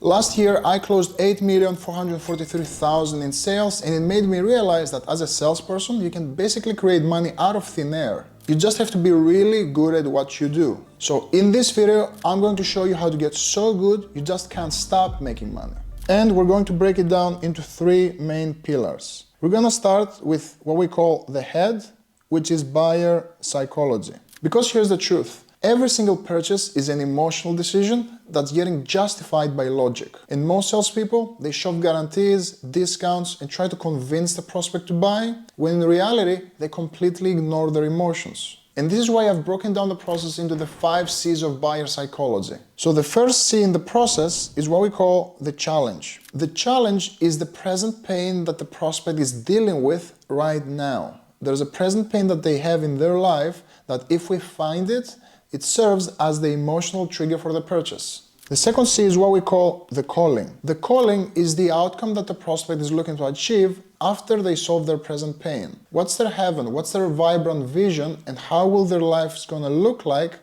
Last year, I closed 8,443,000 in sales, and it made me realize that as a salesperson, you can basically create money out of thin air. You just have to be really good at what you do. So in this video, I'm going to show you how to get so good, you just can't stop making money. And we're going to break it down into three main pillars. We're going to start with what we call the head, which is buyer psychology. Because here's the truth. Every single purchase is an emotional decision that's getting justified by logic. And most salespeople, they shove guarantees, discounts, and try to convince the prospect to buy, when in reality, they completely ignore their emotions. And this is why I've broken down the process into the 5 C's of buyer psychology. So the first C in the process is what we call the challenge. The challenge is the present pain that the prospect is dealing with right now. There's a present pain that they have in their life that if we find it, it serves as the emotional trigger for the purchase. The second C is what we call the calling. The calling is the outcome that the prospect is looking to achieve after they solve their present pain. What's their heaven? What's their vibrant vision? And how will their life gonna look like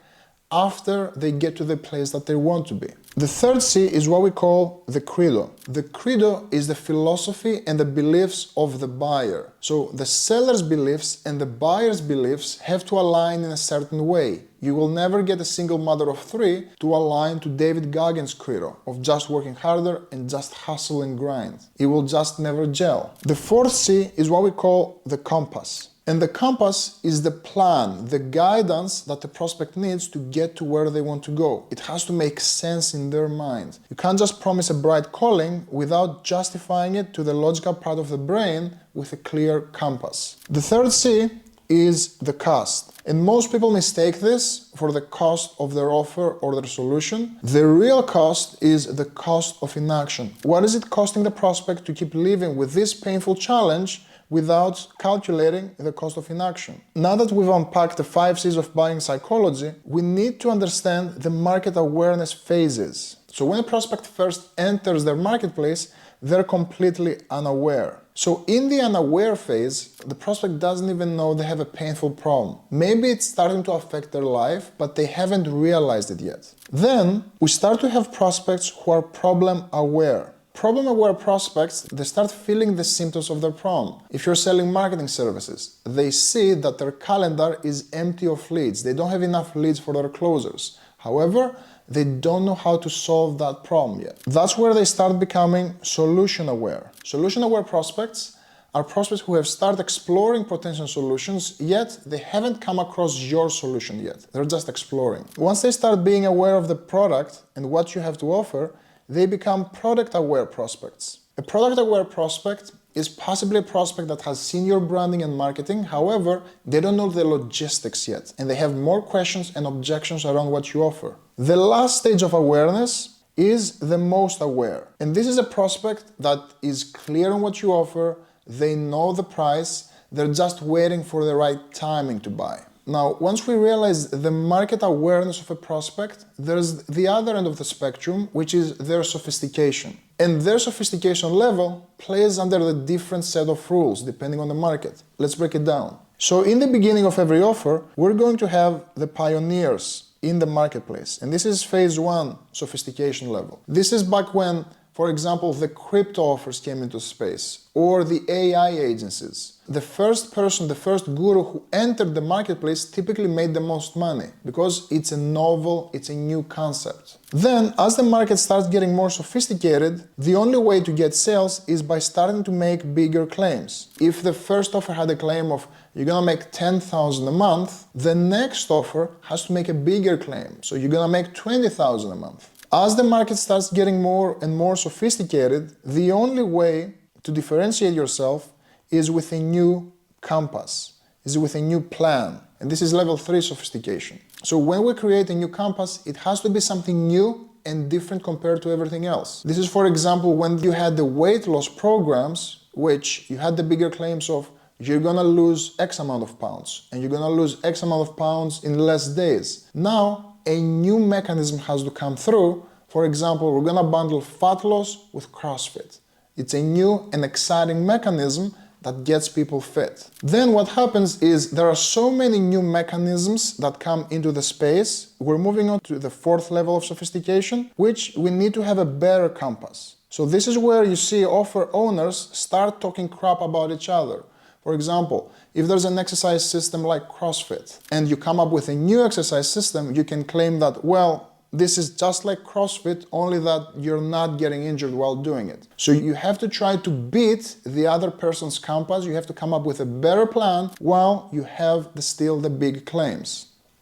after they get to the place that they want to be? The third C is what we call the credo. The credo is the philosophy and the beliefs of the buyer. So the seller's beliefs and the buyer's beliefs have to align in a certain way. You will never get a single mother of three to align to David Goggins' credo of just working harder and just hustle and grind. It will just never gel. The fourth C is what we call the compass. And the compass is the plan, the guidance that the prospect needs to get to where they want to go. It has to make sense in their mind. You can't just promise a bright calling without justifying it to the logical part of the brain with a clear compass. The third C is the cost. And most people mistake this for the cost of their offer or their solution. The real cost is the cost of inaction. What is it costing the prospect to keep living with this painful challenge without calculating the cost of inaction? Now that we've unpacked the 5 C's of buying psychology, we need to understand the market awareness phases. So when a prospect first enters their marketplace, they're completely unaware. So in the unaware phase, the prospect doesn't even know they have a painful problem. Maybe it's starting to affect their life, but they haven't realized it yet. Then we start to have prospects who are problem aware. Problem-aware prospects, they start feeling the symptoms of their problem. If you're selling marketing services, they see that their calendar is empty of leads. They don't have enough leads for their closers. However, they don't know how to solve that problem yet. That's where they start becoming solution-aware. Solution-aware prospects are prospects who have started exploring potential solutions, yet they haven't come across your solution yet. They're just exploring. Once they start being aware of the product and what you have to offer, they become product-aware prospects. A product-aware prospect is possibly a prospect that has seen your branding and marketing, however, they don't know the logistics yet, and they have more questions and objections around what you offer. The last stage of awareness is the most aware. And this is a prospect that is clear on what you offer, they know the price, they're just waiting for the right timing to buy. Now, once we realize the market awareness of a prospect, there's the other end of the spectrum, which is their sophistication. And their sophistication level plays under the different set of rules depending on the market. Let's break it down. So in the beginning of every offer, we're going to have the pioneers in the marketplace. And this is phase 1 sophistication level. This is back when, for example, the crypto offers came into space, or the AI agencies. The first person, the first guru who entered the marketplace typically made the most money because it's a novel, it's a new concept. Then, as the market starts getting more sophisticated, the only way to get sales is by starting to make bigger claims. If the first offer had a claim of you're gonna make 10,000 a month, the next offer has to make a bigger claim. So you're gonna make 20,000 a month. As the market starts getting more and more sophisticated, the only way to differentiate yourself is with a new compass, is with a new plan. And this is level 3 sophistication. So when we create a new compass, it has to be something new and different compared to everything else. This is, for example, when you had the weight loss programs, which you had the bigger claims of you're gonna lose X amount of pounds, and you're gonna lose X amount of pounds in less days. Now, a new mechanism has to come through. For example, we're gonna bundle fat loss with CrossFit. It's a new and exciting mechanism that gets people fit. Then what happens is there are so many new mechanisms that come into the space. We're moving on to the fourth level of sophistication, which we need to have a better compass. So this is where you see offer owners start talking crap about each other. For example, if there's an exercise system like CrossFit and you come up with a new exercise system, you can claim that, well, this is just like CrossFit, only that you're not getting injured while doing it. So you have to try to beat the other person's compass. You have to come up with a better plan while you have still the big claims.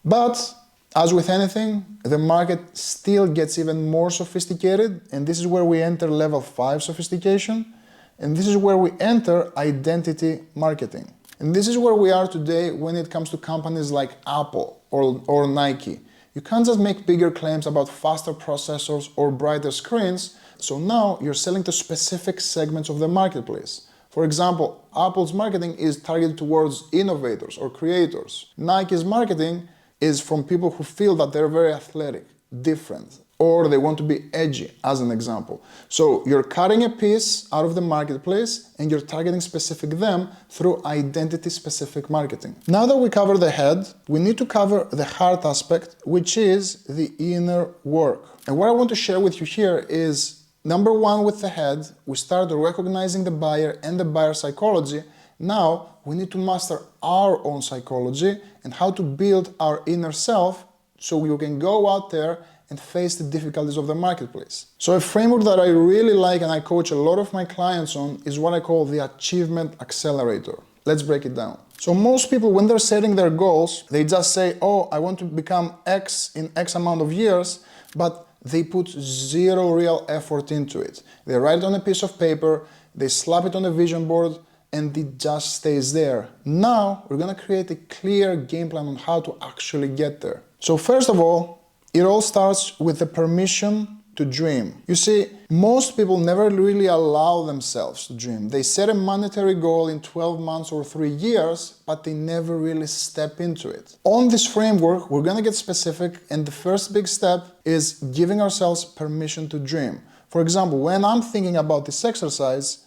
But as with anything, the market still gets even more sophisticated, and this is where we enter level 5 sophistication, and this is where we enter identity marketing. And this is where we are today when it comes to companies like Apple or Nike. You can't just make bigger claims about faster processors or brighter screens, so now you're selling to specific segments of the marketplace. For example, Apple's marketing is targeted towards innovators or creators. Nike's marketing is from people who feel that they're very athletic, different, or they want to be edgy, as an example. So you're cutting a piece out of the marketplace and you're targeting specific them through identity-specific marketing. Now that we cover the head, we need to cover the heart aspect, which is the inner work. And what I want to share with you here is, number one, with the head, we start recognizing the buyer and the buyer psychology. Now we need to master our own psychology and how to build our inner self so we can go out there and face the difficulties of the marketplace. So a framework that I really like and I coach a lot of my clients on is what I call the Achievement Accelerator. Let's break it down. So most people, when they're setting their goals, they just say, oh, I want to become X in X amount of years, but they put zero real effort into it. They write it on a piece of paper, they slap it on a vision board, and it just stays there. Now, we're gonna create a clear game plan on how to actually get there. So first of all, it all starts with the permission to dream. You see, most people never really allow themselves to dream. They set a monetary goal in 12 months or 3 years, but they never really step into it. On this framework, we're gonna get specific, and the first big step is giving ourselves permission to dream. For example, when I'm thinking about this exercise,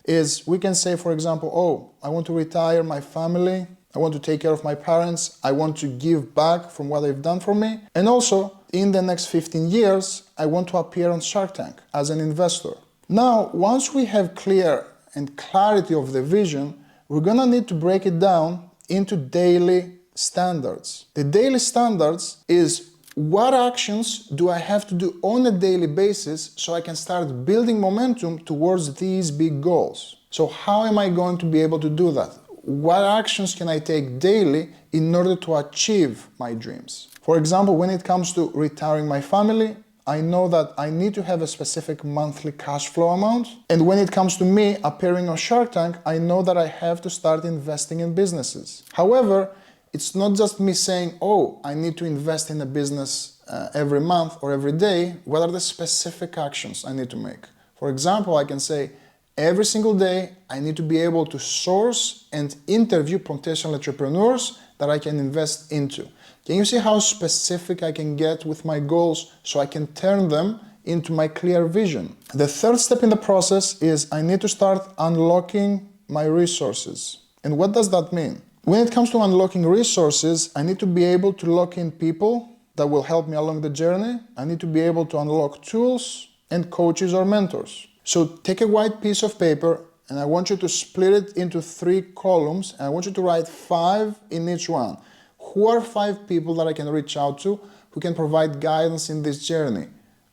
we can say, for example, oh, I want to retire my family, I want to take care of my parents, I want to give back from what they've done for me, and also, in the next 15 years, I want to appear on Shark Tank as an investor. Now, once we have clear and clarity of the vision, we're gonna need to break it down into daily standards. The daily standards is what actions do I have to do on a daily basis so I can start building momentum towards these big goals. So how am I going to be able to do that? What actions can I take daily in order to achieve my dreams? For example, when it comes to retiring my family, I know that I need to have a specific monthly cash flow amount. And when it comes to me appearing on Shark Tank, I know that I have to start investing in businesses. However, it's not just me saying, oh, I need to invest in a business every month or every day. What are the specific actions I need to make? For example, I can say, every single day, I need to be able to source and interview potential entrepreneurs that I can invest into. Can you see how specific I can get with my goals so I can turn them into my clear vision? The third step in the process is I need to start unlocking my resources. And what does that mean? When it comes to unlocking resources, I need to be able to lock in people that will help me along the journey. I need to be able to unlock tools and coaches or mentors. So take a white piece of paper and I want you to split it into 3 columns and I want you to write 5 in each one. Who are 5 people that I can reach out to who can provide guidance in this journey?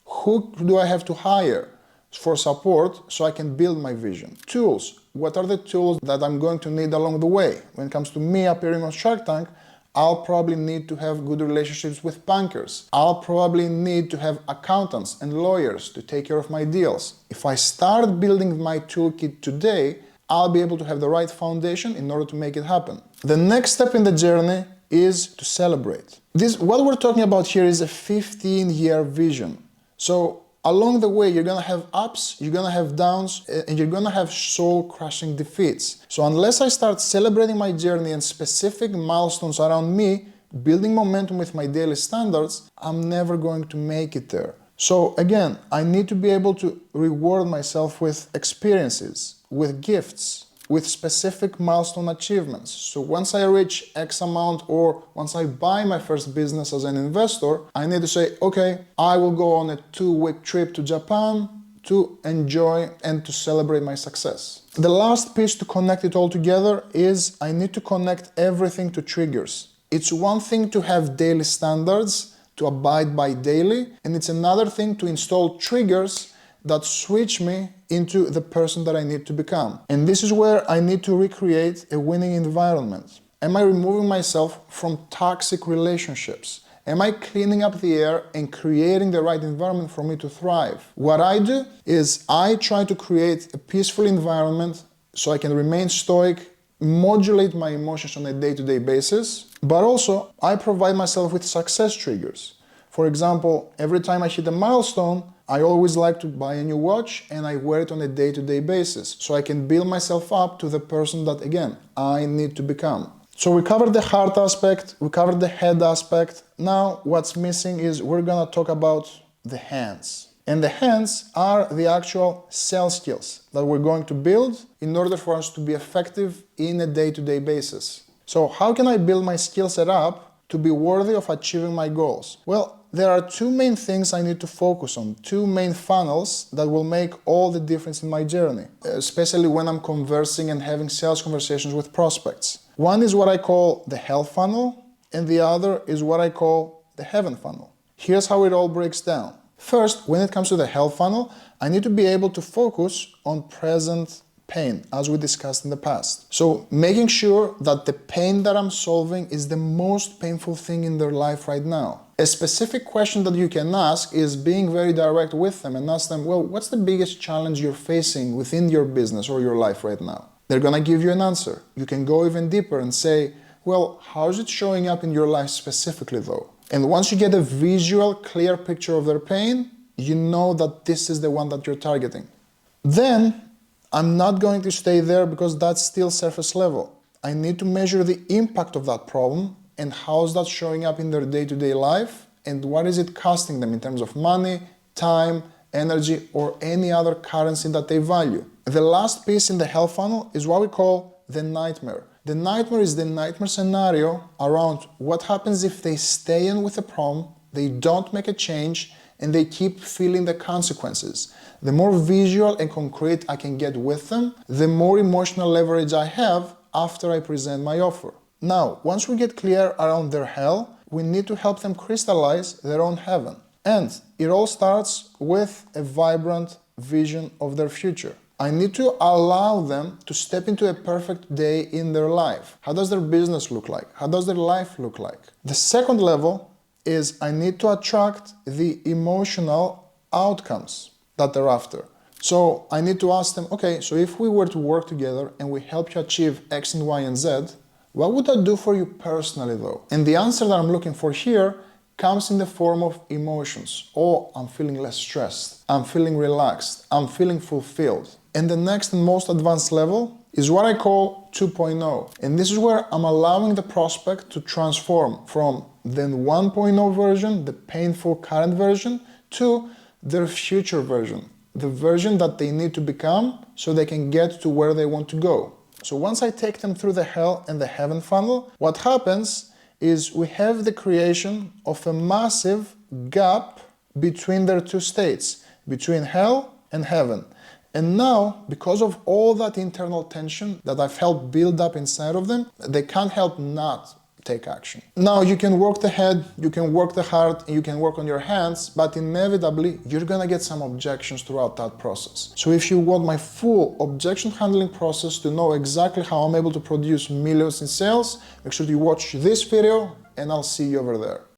Who do I have to hire for support so I can build my vision? Tools. What are the tools that I'm going to need along the way? When it comes to me appearing on Shark Tank, I'll probably need to have good relationships with bankers. I'll probably need to have accountants and lawyers to take care of my deals. If I start building my toolkit today, I'll be able to have the right foundation in order to make it happen. The next step in the journey is to celebrate. What we're talking about here is a 15-year vision. So along the way, you're gonna have ups, you're gonna have downs, and you're gonna have soul-crushing defeats. So unless I start celebrating my journey and specific milestones around me, building momentum with my daily standards, I'm never going to make it there. So again, I need to be able to reward myself with experiences, with gifts, with specific milestone achievements. So once I reach X amount, or once I buy my first business as an investor, I need to say, okay, I will go on a 2-week trip to Japan to enjoy and to celebrate my success. The last piece to connect it all together is I need to connect everything to triggers. It's one thing to have daily standards to abide by daily, and it's another thing to install triggers that switch me into the person that I need to become. And this is where I need to recreate a winning environment. Am I removing myself from toxic relationships? Am I cleaning up the air and creating the right environment for me to thrive? What I do is I try to create a peaceful environment so I can remain stoic, modulate my emotions on a day-to-day basis, but also I provide myself with success triggers. For example, every time I hit a milestone, I always like to buy a new watch and I wear it on a day-to-day basis so I can build myself up to the person that, again, I need to become. So we covered the heart aspect, we covered the head aspect. Now what's missing is we're gonna talk about the hands. And the hands are the actual sales skills that we're going to build in order for us to be effective in a day-to-day basis. So how can I build my skill set up to be worthy of achieving my goals? Well, there are two main things I need to focus on, two main funnels that will make all the difference in my journey, especially when I'm conversing and having sales conversations with prospects. One is what I call the hell funnel, and the other is what I call the heaven funnel. Here's how it all breaks down. First, when it comes to the hell funnel, I need to be able to focus on present pain, as we discussed in the past. So making sure that the pain that I'm solving is the most painful thing in their life right now. A specific question that you can ask is being very direct with them and ask them, well, what's the biggest challenge you're facing within your business or your life right now? They're gonna give you an answer. You can go even deeper and say, well, how is it showing up in your life specifically though? And once you get a visual, clear picture of their pain, you know that this is the one that you're targeting. Then, I'm not going to stay there because that's still surface level. I need to measure the impact of that problem and how is that showing up in their day-to-day life and what is it costing them in terms of money, time, energy, or any other currency that they value. The last piece in the hell funnel is what we call the nightmare. The nightmare is the nightmare scenario around what happens if they stay in with a problem, they don't make a change, and they keep feeling the consequences. The more visual and concrete I can get with them, the more emotional leverage I have after I present my offer. Now, once we get clear around their hell, we need to help them crystallize their own heaven. And it all starts with a vibrant vision of their future. I need to allow them to step into a perfect day in their life. How does their business look like? How does their life look like? The second level is I need to attract the emotional outcomes that they're after. So I need to ask them, okay, so if we were to work together and we help you achieve X and Y and Z, what would that do for you personally though? And the answer that I'm looking for here comes in the form of emotions. Oh, I'm feeling less stressed. I'm feeling relaxed. I'm feeling fulfilled. And the next and most advanced level is what I call 2.0. And this is where I'm allowing the prospect to transform from the 1.0 version, the painful current version, to their future version, the version that they need to become so they can get to where they want to go. So once I take them through the hell and the heaven funnel, what happens is we have the creation of a massive gap between their two states, between hell and heaven. And now, because of all that internal tension that I've helped build up inside of them, they can't help not take action. Now, you can work the head, you can work the heart, you can work on your hands, but inevitably, you're gonna get some objections throughout that process. So if you want my full objection handling process to know exactly how I'm able to produce millions in sales, make sure you watch this video and I'll see you over there.